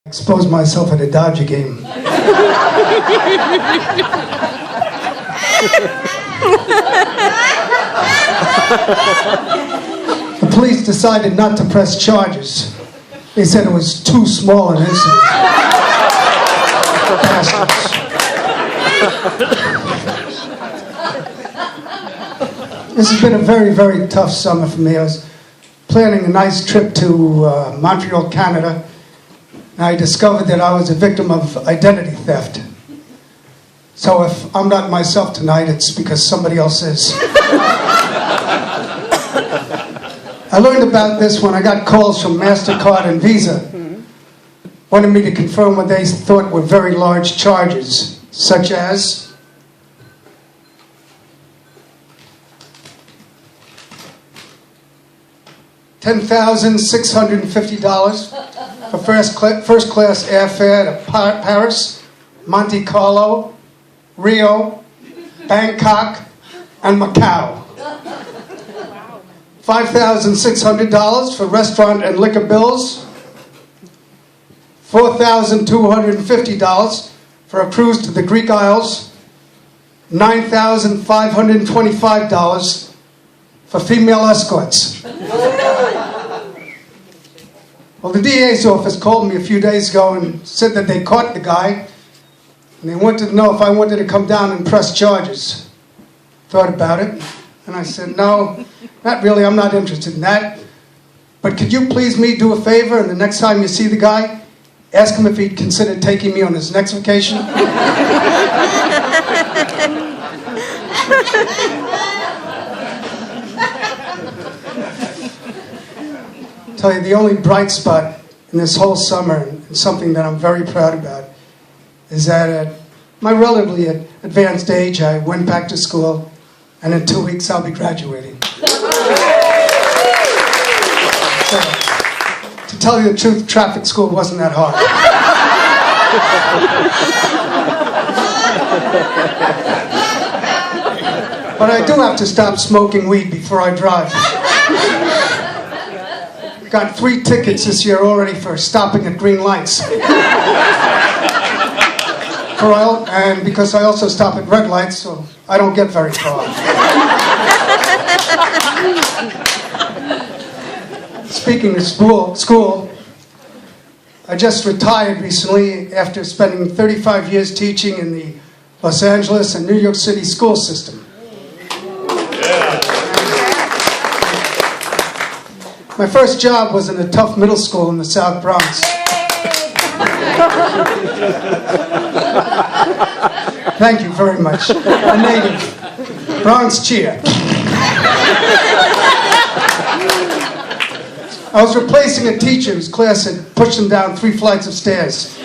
Exposed myself at a Dodger game. The police decided not to press charges. They said it was too small an incident. Bastards. This has been a very, very tough summer for me. I was planning a nice trip to Montreal, Canada. And I discovered that I was a victim of identity theft. So if I'm not myself tonight, it's because somebody else is. I learned about this when I got calls from MasterCard and Visa, wanting me to confirm what they thought were very large charges, such as $10,650 for first class airfare to Paris, Monte Carlo, Rio, Bangkok, and Macau. $5,600 for restaurant and liquor bills. $4,250 for a cruise to the Greek Isles. $9,525 for female escorts. Well, the DA's office called me a few days ago and said that they caught the guy, and they wanted to know if I wanted to come down and press charges. Thought about it, and I said, no, not really, I'm not interested in that. But could you please me do a favor, and the next time you see the guy, ask him if he'd consider taking me on his next vacation? Tell you, the only bright spot in this whole summer, and something that I'm very proud about, is that at my relatively advanced age, I went back to school, and in 2 weeks I'll be graduating. So, to tell you the truth, traffic school wasn't that hard. But I do have to stop smoking weed before I drive. Got 3 tickets this year already for stopping at green lights. And because I also stop at red lights, so I don't get very far. Speaking of school, I just retired recently after spending 35 years teaching in the Los Angeles and New York City school system. My first job was in a tough middle school in the South Bronx. Thank you very much. A native. Bronx cheer. I was replacing a teacher whose class had pushed him down 3 flights of stairs.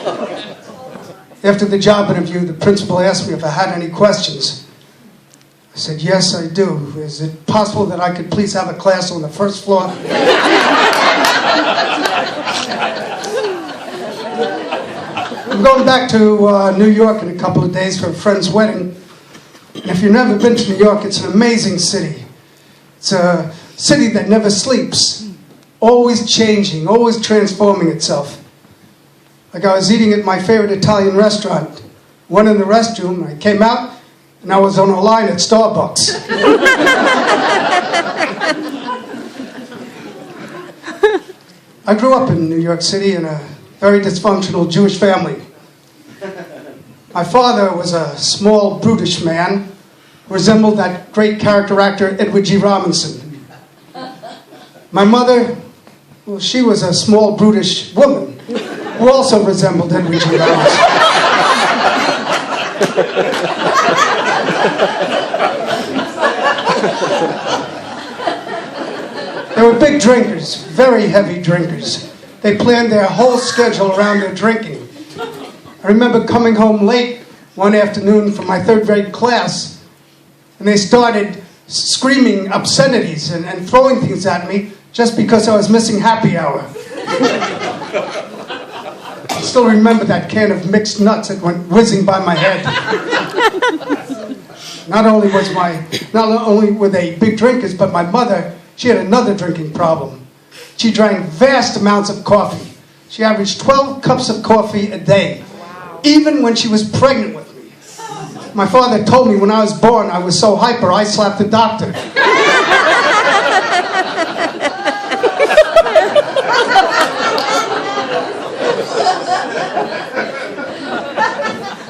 After the job interview, the principal asked me if I had any questions. I said, yes, I do. Is it possible that I could please have a class on the first floor? I'm going back to New York in a couple of days for a friend's wedding. And if you've never been to New York, it's an amazing city. It's a city that never sleeps, always changing, always transforming itself. Like I was eating at my favorite Italian restaurant, went in the restroom, I came out, and I was on a line at Starbucks. I grew up in New York City in a very dysfunctional Jewish family. My father was a small, brutish man who resembled that great character actor Edward G. Robinson. My mother, well, she was a small, brutish woman who also resembled Edward G. Robinson. They were big drinkers, very heavy drinkers. They planned their whole schedule around their drinking. I remember coming home late one afternoon from my 3rd grade class, and they started screaming obscenities and throwing things at me just because I was missing happy hour. I still remember that can of mixed nuts that went whizzing by my head. Not only were they big drinkers, but my mother, she had another drinking problem. She drank vast amounts of coffee. She averaged 12 cups of coffee a day, even when she was pregnant with me. My father told me when I was born I was so hyper I slapped the doctor.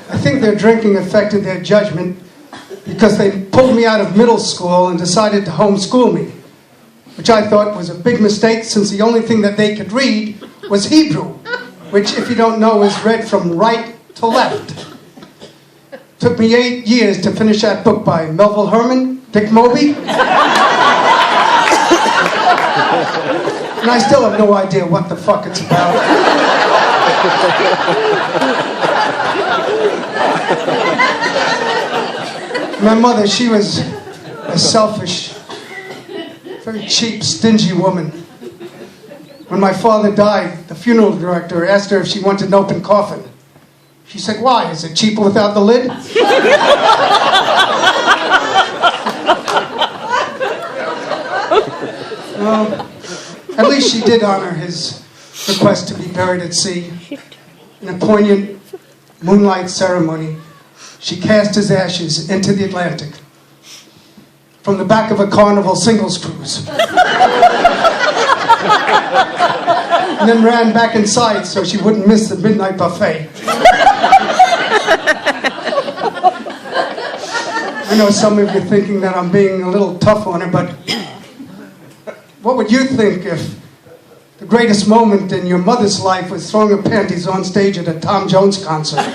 I think their drinking affected their judgment because they pulled me out of middle school and decided to homeschool me, which I thought was a big mistake since the only thing that they could read was Hebrew, which, if you don't know, is read from right to left. Took me 8 years to finish that book by Melville Herman, Dick Moby. And I still have no idea what the fuck it's about. My mother, she was a selfish, very cheap, stingy woman. When my father died, the funeral director asked her if she wanted an open coffin. She said, "Why? Is it cheaper without the lid?" Well, at least she did honor his request to be buried at sea. In a poignant moonlight ceremony, she cast his ashes into the Atlantic from the back of a Carnival singles cruise. And then ran back inside so she wouldn't miss the midnight buffet. I know some of you are thinking that I'm being a little tough on her, but what would you think if the greatest moment in your mother's life was throwing her panties on stage at a Tom Jones concert?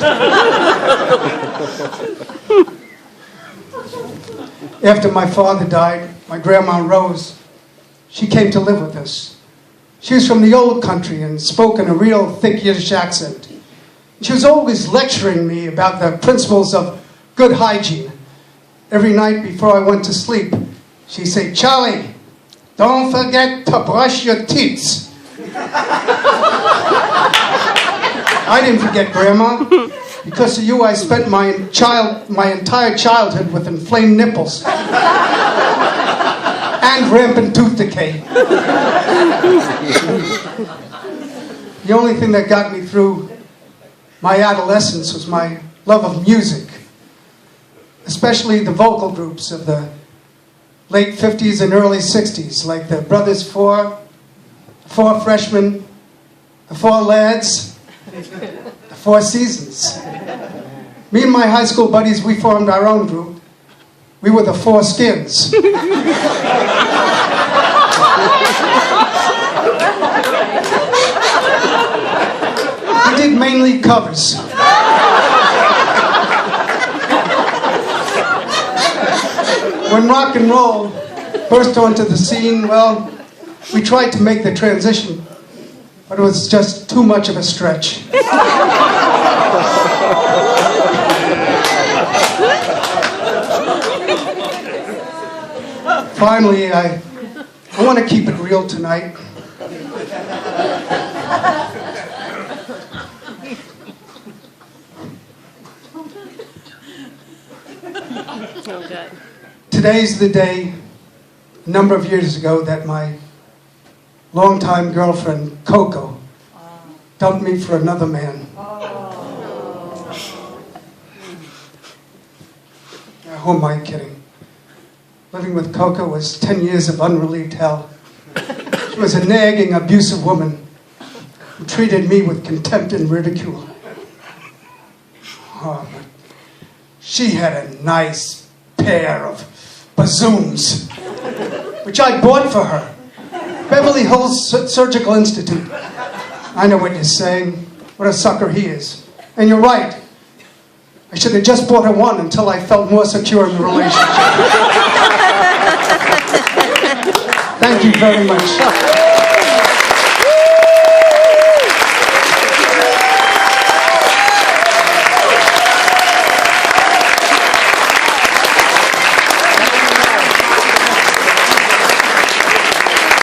After my father died, my grandma Rose, she came to live with us. She was from the old country and spoke in a real thick Yiddish accent. She was always lecturing me about the principles of good hygiene. Every night before I went to sleep, she'd say, "Charlie, don't forget to brush your teeth." I didn't forget, Grandma. Because of you, I spent my entire childhood with inflamed nipples and rampant tooth decay. The only thing that got me through my adolescence was my love of music, especially the vocal groups of the late 50s and early 60s, like the Brothers Four, the Four Freshmen, the Four Lads, the Four Seasons. Me and my high school buddies, we formed our own group. We were the Four Skins. We did mainly covers. When rock and roll burst onto the scene, well, we tried to make the transition, but it was just too much of a stretch. Finally, I want to keep it real tonight. Oh, good. Today's the day, a number of years ago, that my longtime girlfriend, Coco, dumped me for another man. Who am I kidding? Living with Coco was 10 years of unrelieved hell. She was a nagging, abusive woman who treated me with contempt and ridicule. Oh, but she had a nice pair of bazooms, which I bought for her. Beverly Hills Surgical Institute. I know what you're saying. What a sucker he is. And you're right. I should have just bought her one until I felt more secure in the relationship. Thank you very much.